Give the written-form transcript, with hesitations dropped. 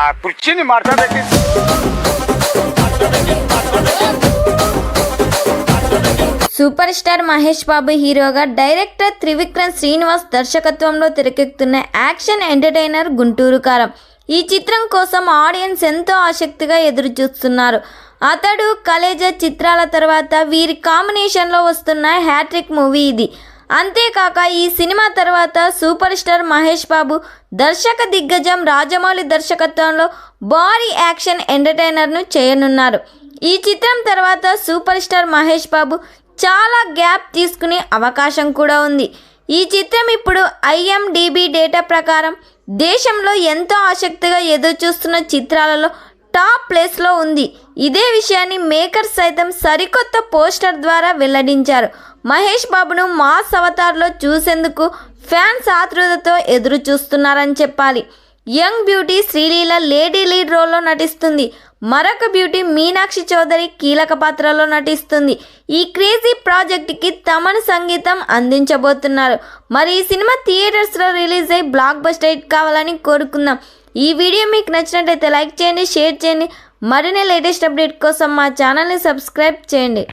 ఆ కుర్చీని మార్చబెట్టి super star Mahesh Babu హీరోగా డైరెక్టర్ త్రివిక్రమ్ శ్రీనివాస్ దర్శకత్వంలో తెరకెక్కుతున్న యాక్షన్ ఎంటర్టైనర్ గుంటూరు కారం. ఈ చిత్రం కోసం ఆడియన్స్ ఎంతో ఆసక్తిగా ఎదురు చూస్తున్నారు. అతడు కలేజా చిత్రాల తర్వాత వీరి కాంబినేషన్లో వస్తున్న హ్యాట్రిక్ మూవీ ఇది. అంతేకాక ఈ సినిమా తర్వాత సూపర్ స్టార్ మహేష్ బాబు దర్శక దిగ్గజం రాజమౌళి దర్శకత్వంలో భారీ యాక్షన్ ఎంటర్టైనర్ను చేయనున్నారు. ఈ చిత్రం తర్వాత సూపర్ స్టార్ మహేష్ బాబు చాలా గ్యాప్ తీసుకునే అవకాశం కూడా ఉంది. ఈ చిత్రం ఇప్పుడు IMDb డేటా ప్రకారం దేశంలో ఎంతో ఆసక్తిగా ఎదురుచూస్తున్న చిత్రాలలో టాప్ ప్లేస్లో ఉంది. ఇదే విషయాన్ని మేకర్స్ సైతం సరికొత్త పోస్టర్ ద్వారా వెల్లడించారు. మహేష్ బాబును మాస్ అవతార్లో చూసేందుకు ఫ్యాన్స్ ఆతృతతో ఎదురు చూస్తున్నారని చెప్పాలి. Young beauty Sreeleela lady lead రోల్లో నటిస్తుంది. మరొక బ్యూటీ మీనాక్షి చౌదరి కీలక పాత్రలో నటిస్తుంది. ఈ క్రేజీ ప్రాజెక్ట్కి తమన్ సంగీతం అందించబోతున్నారు. మరి ఈ సినిమా థియేటర్స్లో రిలీజ్ అయ్యి బ్లాక్ బస్టర్ హిట్ కావాలని కోరుకుందాం. ఈ వీడియో మీకు నచ్చినట్లయితే లైక్ చేయండి, షేర్ చేయండి. మరిన్ని లేటెస్ట్ అప్డేట్ కోసం మా ఛానల్ని సబ్స్క్రైబ్ చేయండి.